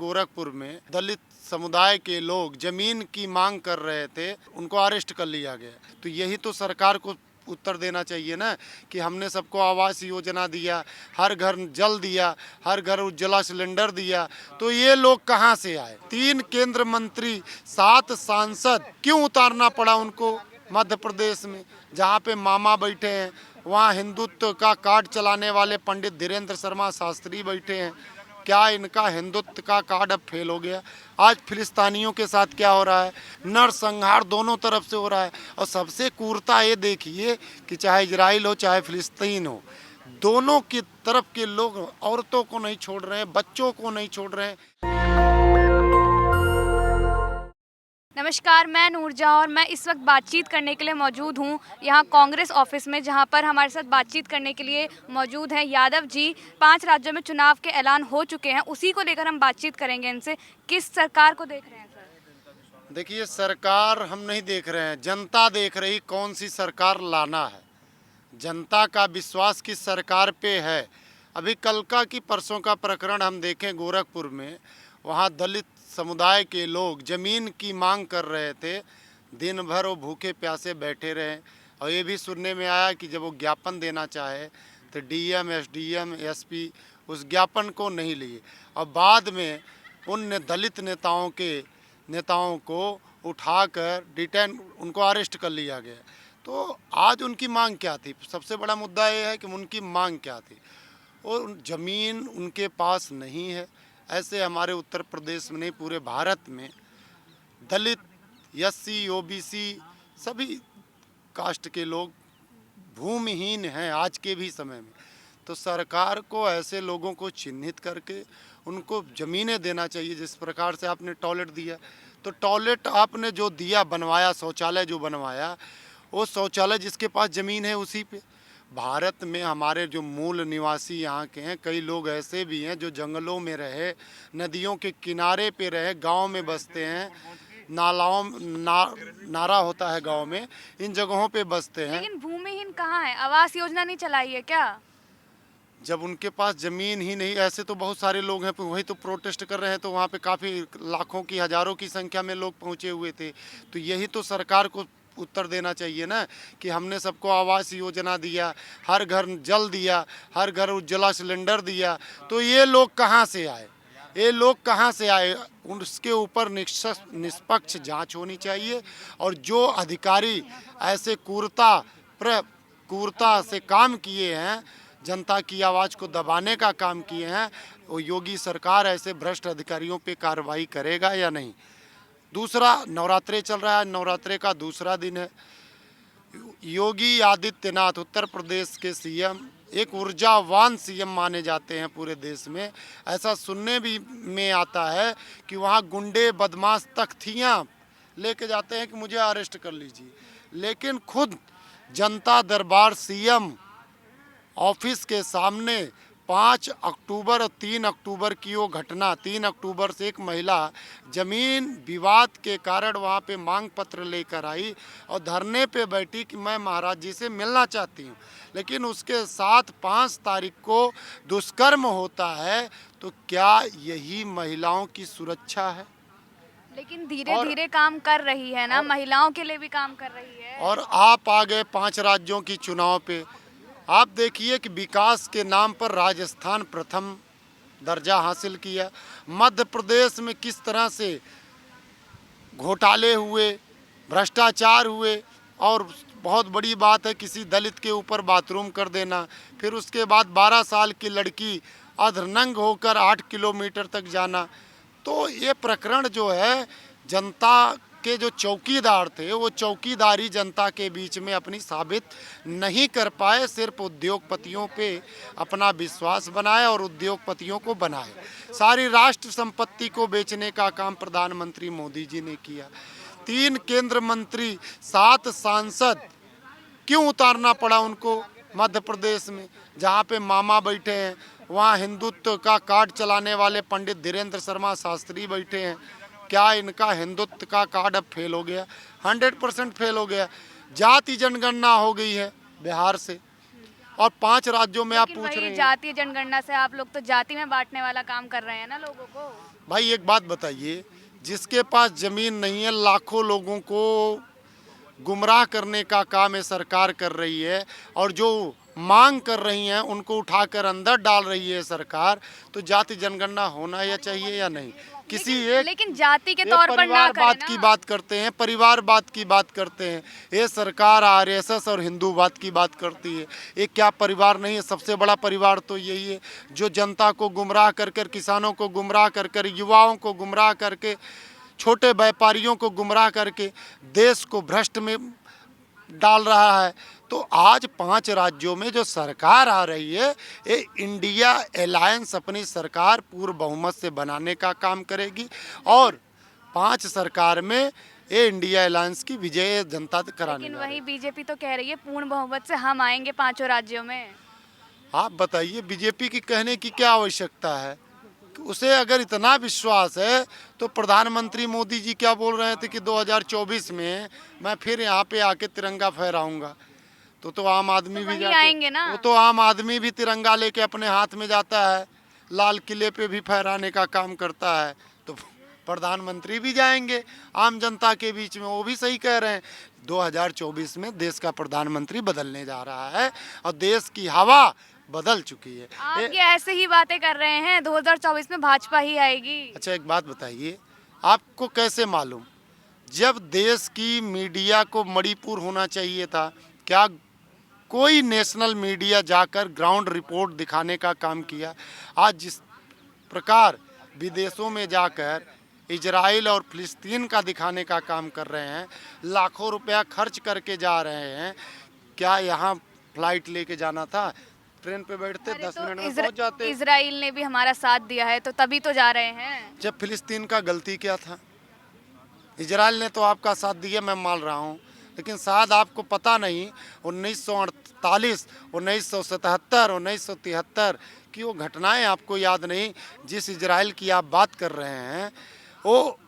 गोरखपुर में दलित समुदाय के लोग जमीन की मांग कर रहे थे, उनको अरेस्ट कर लिया गया। तो यही तो सरकार को उत्तर देना चाहिए ना कि हमने सबको आवास योजना दिया, हर घर जल दिया, हर घर उज्ज्वला सिलेंडर दिया, तो ये लोग कहाँ से आए? 3 केंद्र मंत्री, 7 सांसद, क्यों उतारना पड़ा उनको? मध्य प्रदेश में जहाँ पे मामा बैठे हैं, वहाँ हिंदुत्व का कार्ड चलाने वाले पंडित धीरेन्द्र शर्मा शास्त्री बैठे हैं। क्या इनका हिंदुत्व का कार्ड अब फेल हो गया? आज फिलिस्तीनियों के साथ क्या हो रहा है? नरसंहार दोनों तरफ से हो रहा है। और सबसे क्रूरता ये देखिए कि चाहे इजराइल हो चाहे फिलिस्तीन हो, दोनों की तरफ के लोग औरतों को नहीं छोड़ रहे हैं, बच्चों को नहीं छोड़ रहे हैं। नमस्कार, मैं नूरजहाँ और मैं इस वक्त बातचीत करने के लिए मौजूद हूँ यहाँ कांग्रेस ऑफिस में, जहाँ पर हमारे साथ बातचीत करने के लिए मौजूद हैं यादव जी। 5 राज्यों में चुनाव के ऐलान हो चुके हैं, उसी को लेकर हम बातचीत करेंगे इनसे। किस सरकार को देख रहे हैं सर? देखिए, सरकार हम नहीं देख रहे हैं, जनता देख रही कौन सी सरकार लाना है। जनता का विश्वास किस सरकार पे है। अभी कल का कि परसों का प्रकरण हम देखें गोरखपुर में, वहाँ दलित समुदाय के लोग ज़मीन की मांग कर रहे थे, दिन भर वो भूखे प्यासे बैठे रहे। और ये भी सुनने में आया कि जब वो ज्ञापन देना चाहे तो डीएम, एसडीएम, एसपी उस ज्ञापन को नहीं लिए, और बाद में उन दलित नेताओं को उठाकर डिटेन, उनको अरेस्ट कर लिया गया। तो आज उनकी मांग क्या थी? सबसे बड़ा मुद्दा ये है कि उनकी मांग क्या थी, और ज़मीन उनके पास नहीं है। ऐसे हमारे उत्तर प्रदेश में नहीं, पूरे भारत में दलित, एससी, ओबीसी सभी कास्ट के लोग भूमिहीन हैं आज के भी समय में। तो सरकार को ऐसे लोगों को चिन्हित करके उनको ज़मीनें देना चाहिए। जिस प्रकार से आपने टॉयलेट दिया, तो टॉयलेट आपने जो दिया, बनवाया, शौचालय जो बनवाया, वो शौचालय जिसके पास ज़मीन है उसी पे। भारत में हमारे जो मूल निवासी यहाँ के हैं, कई लोग ऐसे भी हैं जो जंगलों में रहे, नदियों के किनारे पे रहे, गांव में बसते हैं, नारा होता है गांव में, इन जगहों पे बसते हैं। लेकिन भूमिहीन कहाँ है? आवास योजना नहीं चलाई है क्या? जब उनके पास ज़मीन ही नहीं, ऐसे तो बहुत सारे लोग हैं, वही तो प्रोटेस्ट कर रहे हैं। तो वहाँ पे काफ़ी लाखों की, हज़ारों की संख्या में लोग पहुँचे हुए थे। तो यही तो सरकार को उत्तर देना चाहिए ना कि हमने सबको आवास योजना दिया, हर घर जल दिया, हर घर उज्ज्वला सिलेंडर दिया, तो ये लोग कहाँ से आए? ये लोग कहाँ से आए? उसके ऊपर निष्पक्ष जांच होनी चाहिए। और जो अधिकारी ऐसे क्रूरता से काम किए हैं, जनता की आवाज़ को दबाने का काम किए हैं, वो योगी सरकार ऐसे भ्रष्ट अधिकारियों पे कार्रवाई करेगा या नहीं? दूसरा, नवरात्रे चल रहा है, नवरात्रे का दूसरा दिन है। योगी आदित्यनाथ उत्तर प्रदेश के सीएम एक ऊर्जावान सीएम माने जाते हैं पूरे देश में। ऐसा सुनने भी में आता है कि वहाँ गुंडे, बदमाश तख्तियाँ लेके जाते हैं कि मुझे अरेस्ट कर लीजिए, लेकिन खुद जनता दरबार सीएम ऑफिस के सामने 5 अक्टूबर और 3 अक्टूबर की वो घटना, 3 अक्टूबर से एक महिला ज़मीन विवाद के कारण वहाँ पे मांग पत्र लेकर आई और धरने पे बैठी कि मैं महाराज जी से मिलना चाहती हूँ। लेकिन उसके साथ 5 तारीख को दुष्कर्म होता है। तो क्या यही महिलाओं की सुरक्षा है? लेकिन धीरे धीरे काम कर रही है ना, महिलाओं के लिए भी काम कर रही है। और आप आ गए 5 राज्यों की चुनाव पे। आप देखिए कि विकास के नाम पर राजस्थान प्रथम दर्जा हासिल किया, मध्य प्रदेश में किस तरह से घोटाले हुए, भ्रष्टाचार हुए, और बहुत बड़ी बात है किसी दलित के ऊपर बाथरूम कर देना। फिर उसके बाद 12 साल की लड़की अर्धनंग होकर 8 किलोमीटर तक जाना। तो ये प्रकरण जो है, जनता के जो चौकीदार थे, वो चौकीदारी जनता के बीच में अपनी साबित नहीं कर पाए, सिर्फ उद्योगपतियों पे अपना विश्वास बनाए और उद्योगपतियों को बनाए। सारी राष्ट्र संपत्ति को बेचने का काम प्रधानमंत्री मोदी जी ने किया। 3 केंद्र मंत्री, 7 सांसद, क्यों उतारना पड़ा उनको? मध्य प्रदेश में जहाँ पे मामा बैठे हैं, वहाँ हिंदुत्व का कार्ड चलाने वाले पंडित धीरेन्द्र शर्मा शास्त्री बैठे हैं। क्या इनका हिंदुत्व का कार्ड अब फेल हो गया? 100% फेल हो गया। जाति जनगणना हो गई है बिहार से, और 5 राज्यों में आप पूछ रहे हैं। जातीय जनगणना से आप लोग तो जाति में बांटने वाला काम कर रहे हैं ना लोगों को। भाई एक बात बताइए, जिसके पास ज़मीन नहीं है लाखों लोगों को गुमराह करने का काम ये सरकार कर रही है, और जो मांग कर रही हैं उनको उठाकर अंदर डाल रही है सरकार। तो जाति जनगणना होना या चाहिए या नहीं? किसी एक लेकिन जाति के ये तौर पर ना करें परिवारवाद की ना। बात करते हैं, परिवारवाद की बात करते हैं। ये सरकार आरएसएस और हिंदूवाद की बात करती है। ये क्या परिवार नहीं है? सबसे बड़ा परिवार तो यही है जो जनता को गुमराह कर कर, किसानों को गुमराह कर कर, युवाओं को गुमराह करके, छोटे व्यापारियों को गुमराह करके देश को भ्रष्ट में डाल रहा है। तो आज 5 राज्यों में जो सरकार आ रही है, ये इंडिया अलायंस अपनी सरकार पूर्ण बहुमत से बनाने का काम करेगी, और 5 सरकार में ये इंडिया अलायंस की विजय जनता कराने लेकिन जा रही वही है। बीजेपी तो कह रही है पूर्ण बहुमत से हम आएंगे 5 राज्यों में। आप बताइए, बीजेपी की कहने की क्या आवश्यकता है? उसे अगर इतना विश्वास है तो प्रधानमंत्री मोदी जी क्या बोल रहे थे कि 2024 में मैं फिर यहाँ पे आके तिरंगा फहराऊंगा। तो आम आदमी भी वहीं जाके, आएंगे ना। वो तो आम आदमी भी तिरंगा लेके अपने हाथ में जाता है, लाल किले पे भी फहराने का काम करता है। तो प्रधानमंत्री भी जाएंगे आम जनता के बीच में। वो भी सही कह रहे हैं, 2024 में देश का प्रधानमंत्री बदलने जा रहा है और देश की हवा बदल चुकी है। आप ये ऐसे ही बातें कर रहे हैं, 2024 में भाजपा ही आएगी। अच्छा एक बात बताइए, आपको कैसे मालूम? जब देश की मीडिया को मणिपुर होना चाहिए था, क्या कोई नेशनल मीडिया जाकर ग्राउंड रिपोर्ट दिखाने का काम किया? आज जिस प्रकार विदेशों में जाकर इजराइल और फिलिस्तीन का दिखाने का काम कर रहे हैं, लाखों रुपया खर्च करके जा रहे हैं, क्या यहाँ फ्लाइट लेके जाना था? ट्रेन पे बैठते अरे 10 तो मिनट में पहुंच जाते। इजराइल ने भी हमारा साथ दिया है तो तभी तो जा रहे हैं। जब फिलिस्तीन का गलती क्या था? इजराइल ने तो आपका साथ दिया, मैं मान रहा हूँ, लेकिन शायद आपको पता नहीं 1948, 1977, 1973 की वो घटनाएं आपको याद नहीं। जिस इजराइल की आप बात कर रहे हैं वो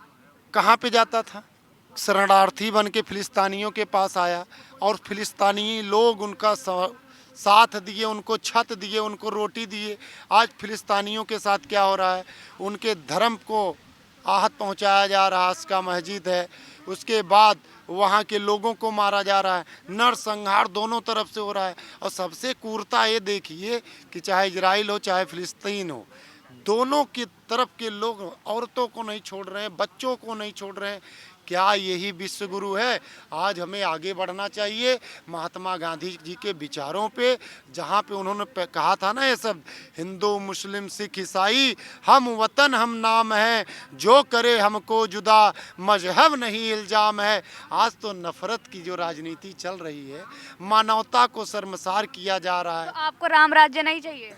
कहाँ पे जाता था? शरणार्थी बन के फिलिस्तानियों के पास आया, और फिलिस्तानी लोग उनका साथ दिए, उनको छत दिए, उनको रोटी दिए। आज फिलिस्तानियों के साथ क्या हो रहा है? उनके धर्म को आहत पहुंचाया जा रहा है। उसका मस्जिद है, उसके बाद वहाँ के लोगों को मारा जा रहा है, नरसंहार दोनों तरफ से हो रहा है। और सबसे क्रूरता ये देखिए कि चाहे इजराइल हो चाहे फिलिस्तीन हो, दोनों की तरफ के लोग औरतों को नहीं छोड़ रहे हैं, बच्चों को नहीं छोड़ रहे हैं। क्या यही विश्व गुरु है? आज हमें आगे बढ़ना चाहिए महात्मा गांधी जी के विचारों पे, जहाँ पे उन्होंने कहा था ना, ये सब हिंदू मुस्लिम सिख ईसाई हम वतन हम नाम है, जो करे हमको जुदा मजहब नहीं इल्जाम है। आज तो नफरत की जो राजनीति चल रही है, मानवता को शर्मसार किया जा रहा है। तो आपको राम राज्य नहीं चाहिए?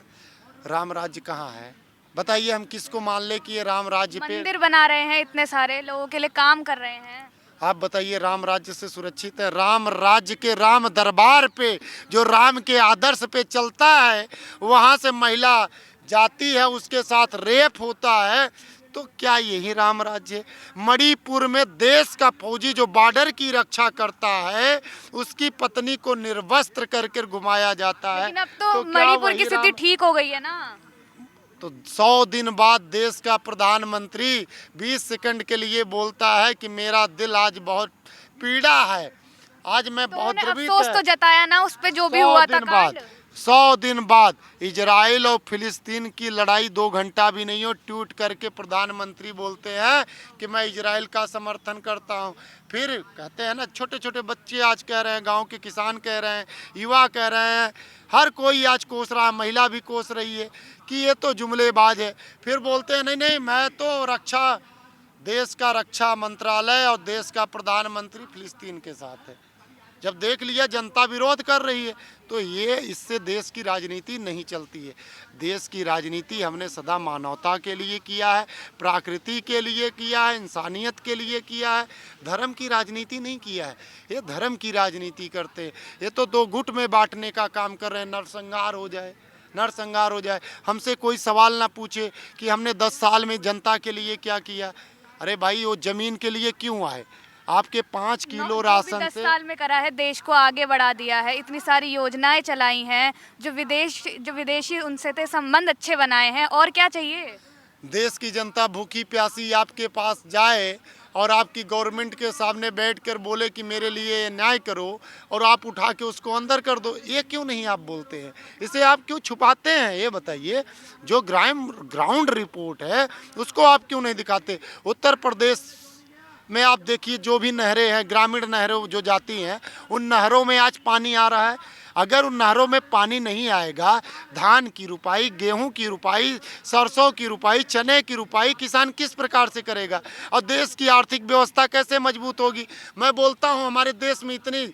राम राज्य कहाँ है? बताइए, हम किसको मान ले कि ये राम राज्य पे? मंदिर बना रहे हैं, इतने सारे लोगों के लिए काम कर रहे हैं। आप बताइए, राम राज्य से सुरक्षित है? राम राज्य के राम दरबार पे जो राम के आदर्श पे चलता है, वहाँ से महिला जाती है, उसके साथ रेप होता है, तो क्या यही राम राज्य है? मणिपुर में देश का फौजी जो बॉर्डर की रक्षा करता है, उसकी पत्नी को निर्वस्त्र करके घुमाया जाता है। लेकिन अब तो क्या मणिपुर वही की स्थिति राम? ठीक हो गई है ना। तो 100 दिन बाद देश का प्रधानमंत्री 20 सेकंड के लिए बोलता है कि मेरा दिल आज बहुत पीड़ा है, आज मैं तो बहुत उन्हें द्रवित अफसोस तो जताया ना उस पे जो भी हुआ था कांड। 100 दिन बाद इजराइल और फिलिस्तीन की लड़ाई 2 घंटा भी नहीं हो, ट्वीट करके प्रधानमंत्री बोलते हैं कि मैं इजराइल का समर्थन करता हूं। फिर कहते हैं ना, छोटे छोटे बच्चे आज कह रहे हैं, गांव के किसान कह रहे हैं, युवा कह रहे हैं, हर कोई आज कोस रहा है, महिला भी कोस रही है कि ये तो जुमलेबाज है। फिर बोलते हैं नहीं नहीं, मैं तो देश का रक्षा मंत्रालय और देश का प्रधानमंत्री फिलिस्तीन के साथ है। जब देख लिया जनता विरोध कर रही है, तो ये इससे देश की राजनीति नहीं चलती है। देश की राजनीति हमने सदा मानवता के लिए किया है, प्रकृति के लिए किया है, इंसानियत के लिए किया है, धर्म की राजनीति नहीं किया है। ये धर्म की राजनीति करते हैं, ये तो 2 गुट में बांटने का काम कर रहे हैं। नरसंहार हो जाए, नरसंहार हो जाए। हमसे कोई सवाल ना पूछे कि हमने 10 साल में जनता के लिए क्या किया। अरे भाई, वो जमीन के लिए क्यों आए? आपके 5 किलो राशन 10 से साल में करा है, देश को आगे बढ़ा दिया है, इतनी सारी योजनाएं चलाई हैं, जो विदेशी उनसे थे संबंध अच्छे बनाए हैं, और क्या चाहिए? देश की जनता भूखी प्यासी आपके पास जाए और आपकी गवर्नमेंट के सामने बैठकर बोले कि मेरे लिए ये न्याय करो, और आप उठा के उसको अंदर कर दो, ये क्यों नहीं आप बोलते हैं? इसे आप क्यों छुपाते हैं? ये बताइए। जो ग्राउंड रिपोर्ट है उसको आप क्यों नहीं दिखाते? उत्तर प्रदेश में आप देखिए, जो भी नहरें हैं, ग्रामीण नहरें जो जाती हैं, उन नहरों में आज पानी आ रहा है। अगर उन नहरों में पानी नहीं आएगा, धान की रुपाई, गेहूं की रुपाई, सरसों की रुपाई, चने की रुपाई किसान किस प्रकार से करेगा? और देश की आर्थिक व्यवस्था कैसे मजबूत होगी? मैं बोलता हूं, हमारे देश में इतनी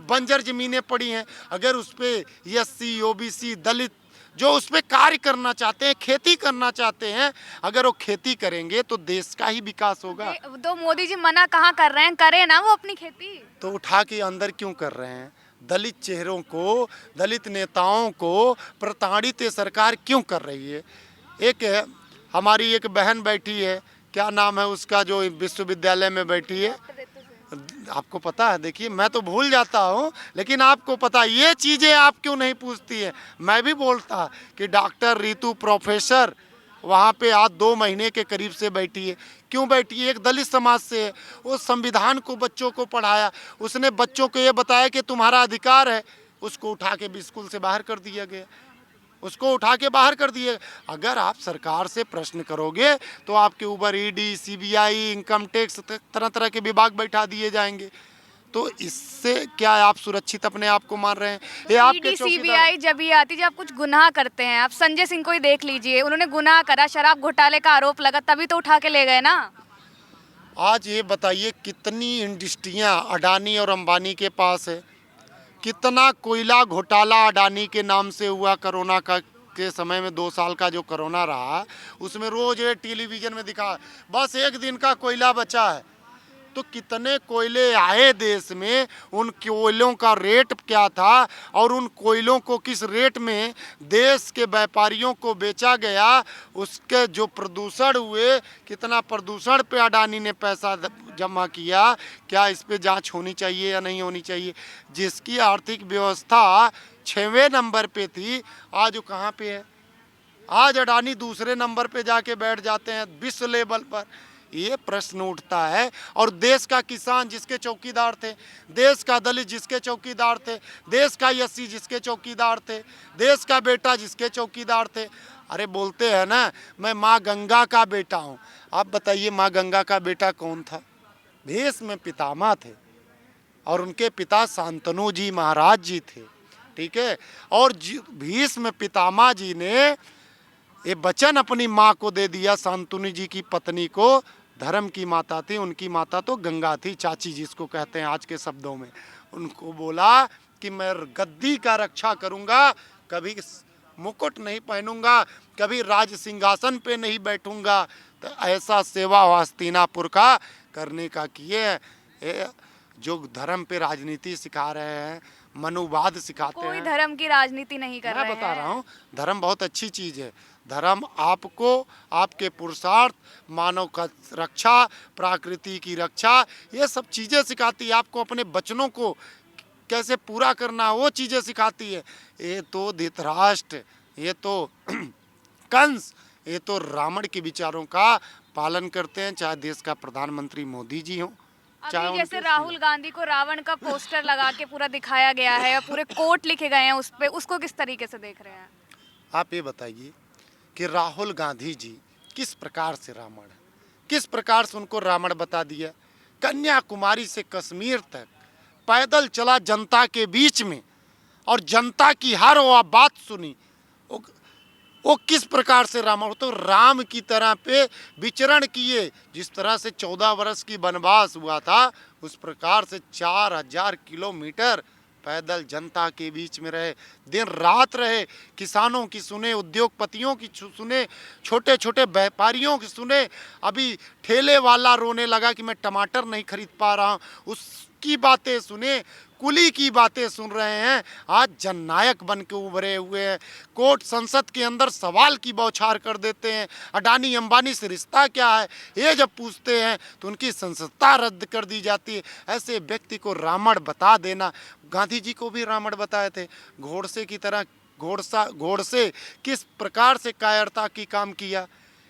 बंजर ज़मीनें पड़ी हैं, अगर उस पर एससी, ओबीसी, दलित जो उस पर कार्य करना चाहते हैं, खेती करना चाहते हैं, अगर वो खेती करेंगे तो देश का ही विकास होगा। तो मोदी जी मना कहाँ कर रहे हैं, करे ना वो अपनी खेती। तो उठा के अंदर क्यों कर रहे हैं? दलित चेहरों को, दलित नेताओं को प्रताड़ित ये सरकार क्यों कर रही है? एक हमारी एक बहन बैठी है, क्या नाम है उसका, जो विश्वविद्यालय में बैठी है, आपको पता है? देखिए, मैं तो भूल जाता हूँ, लेकिन आपको पता, ये चीज़ें आप क्यों नहीं पूछती है? मैं भी बोलता कि डॉक्टर रितु प्रोफेसर वहाँ पे आज 2 महीने के करीब से बैठी है। क्यों बैठी है? एक दलित समाज से है। वो संविधान को बच्चों को पढ़ाया, उसने बच्चों को ये बताया कि तुम्हारा अधिकार है। उसको उठा के भी स्कूल से बाहर कर दिया गया, उसको उठा के बाहर कर दिए। अगर आप सरकार से प्रश्न करोगे तो आपके ऊपर ईडी, सीबीआई, इनकम टैक्स, तरह तरह के विभाग बैठा दिए जाएंगे। तो इससे क्या आप सुरक्षित अपने आप को मान रहे हैं? ये आपके सीबीआई जब ये आती, जब आप कुछ गुनाह करते हैं, आप संजय सिंह को ही देख लीजिए, उन्होंने गुनाह करा, शराब घोटाले का आरोप लगा, तभी तो उठा के ले गए ना। आज ये बताइए, कितनी इंडस्ट्रियां अडानी और अंबानी के पास है, कितना कोयला घोटाला अडानी के नाम से हुआ। कोरोना का के समय में 2 साल का जो कोरोना रहा, उसमें रोज ये टेलीविजन में दिखा, बस 1 दिन का कोयला बचा है। तो कितने कोयले आए देश में, उन कोयलों का रेट क्या था, और उन कोयलों को किस रेट में देश के व्यापारियों को बेचा गया, उसके जो प्रदूषण हुए, कितना प्रदूषण पे अडानी ने पैसा जमा किया, क्या इस पे जांच होनी चाहिए या नहीं होनी चाहिए? जिसकी आर्थिक व्यवस्था 6वें नंबर पे थी, आज वो कहाँ पे है? आज अडानी दूसरे नंबर पे जाके बैठ जाते हैं विश्व लेवल पर। ये प्रश्न उठता है। और देश का किसान जिसके चौकीदार थे, देश का दलित जिसके चौकीदार थे, देश का एससी जिसके चौकीदार थे, देश का बेटा जिसके चौकीदार थे। अरे बोलते हैं ना, मैं माँ गंगा का बेटा हूँ। आप बताइए, माँ गंगा का बेटा कौन था? भीष्म पितामह थे, और उनके पिता शांतनु जी महाराज जी थे, ठीक है। और भीष्म पितामह जी ने ये वचन अपनी माँ को दे दिया, शांतनु जी की पत्नी को, धर्म की माता थी, उनकी माता तो गंगा थी, चाची जिसको कहते हैं आज के शब्दों में। उनको बोला कि मैं गद्दी का रक्षा करूंगा, कभी मुकुट नहीं पहनूंगा, कभी राज सिंहासन पे नहीं बैठूंगा। तो ऐसा सेवा हस्तिनापुर का करने का किए। जो धर्म पे राजनीति सिखा रहे हैं, मनुवाद सिखाते हैं। कोई धर्म की राजनीति नहीं कर रहे हैं। मैं बता रहा हूँ, धर्म बहुत अच्छी चीज़ है। धर्म आपको आपके पुरुषार्थ, मानव का रक्षा, प्रकृति की रक्षा, ये सब चीज़ें सिखाती है। आपको अपने बचनों को कैसे पूरा करना, वो चीज़ें सिखाती है। ये तो धृतराष्ट्र, ये तो कंस, ये तो रावण के विचारों का पालन करते हैं, चाहे देश का प्रधानमंत्री मोदी जी हों, अभी जैसे राहुल गांधी को रावण का पोस्टर लगा के पूरा दिखाया गया है, पूरे कोट लिखे गए हैं उस पे, उसको किस तरीके से देख रहे हैं? आप ये बताइए कि राहुल गांधी जी किस प्रकार से रावण है, किस प्रकार से उनको रावण बता दिया। कन्याकुमारी से कश्मीर तक पैदल चला जनता के बीच में, और जनता की हर वो बात सुनी। वो किस प्रकार से रावण, तो राम की तरह पे विचरण किए। जिस तरह से 14 वर्ष की वनवास हुआ था, उस प्रकार से 4000 किलोमीटर पैदल जनता के बीच में रहे, दिन रात रहे, किसानों की सुने, उद्योगपतियों की सुने, छोटे छोटे व्यापारियों की सुने। अभी ठेले वाला रोने लगा कि मैं टमाटर नहीं खरीद पा रहा हूँ, उसकी बातें सुने, कुली की बातें सुन रहे हैं। आज जननायक बन के उभरे हुए हैं। कोर्ट संसद के अंदर सवाल की बौछार कर देते हैं। अडानी अंबानी से रिश्ता क्या है, ये जब पूछते हैं तो उनकी संसदता रद्द कर दी जाती है। ऐसे व्यक्ति को रावण बता देना, गांधी जी को भी रावण बताए थे। घोड़से की तरह घोड़से किस प्रकार से कायरता की काम किया,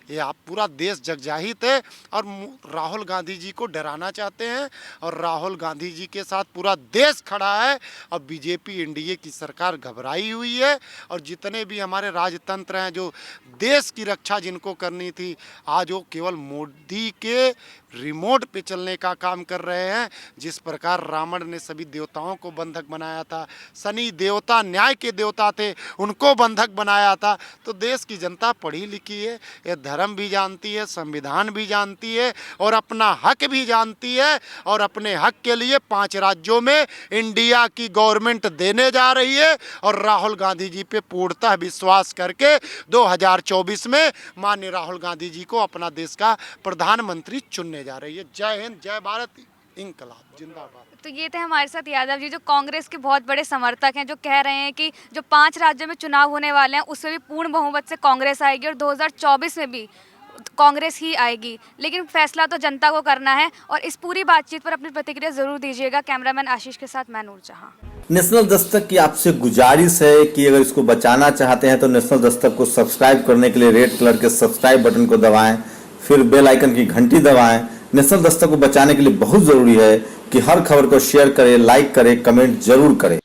ये आप पूरा देश जगजाहिर है और राहुल गांधी जी को डराना चाहते हैं और राहुल गांधी जी के साथ पूरा देश खड़ा है और बीजेपी एनडीए की सरकार घबराई हुई है और जितने भी हमारे राजतंत्र हैं जो देश की रक्षा जिनको करनी थी आज वो केवल मोदी के रिमोट पे चलने का काम कर रहे हैं। जिस प्रकार रावण ने सभी देवताओं को बंधक बनाया था, शनि देवता न्याय के देवता थे उनको बंधक बनाया था, तो देश की जनता पढ़ी लिखी है, ये धर्म भी जानती है, संविधान भी जानती है और अपना हक भी जानती है और अपने हक के लिए 5 राज्यों में इंडिया की गवर्नमेंट देने जा रही है और राहुल गांधी जी पे पूर्णतः विश्वास करके 2024 में माननीय राहुल गांधी जी को अपना देश का प्रधानमंत्री चुनने जा रही है। जय हिंद, जय भारत, इंकलाब जिंदाबाद। तो ये थे हमारे साथ यादव जी जो कांग्रेस के बहुत बड़े समर्थक हैं, जो कह रहे हैं कि जो 5 राज्यों में चुनाव होने वाले हैं उसमें भी पूर्ण बहुमत से कांग्रेस आएगी और 2024 में भी कांग्रेस ही आएगी, लेकिन फैसला तो जनता को करना है। और इस पूरी बातचीत पर अपनी प्रतिक्रिया जरूर दीजिएगा। कैमरामैन आशीष के साथ मैं नूरजहां। नेशनल दस्तक की आपसे गुजारिश है कि अगर इसको बचाना चाहते हैं तो नेशनल दस्तक को सब्सक्राइब करने के लिए रेड कलर के सब्सक्राइब बटन को दबाएं, फिर बेल आइकन की घंटी दबाएं। नेशनल दस्तक को बचाने के लिए बहुत जरूरी है कि हर खबर को शेयर करें, लाइक करें, कमेंट जरूर करें।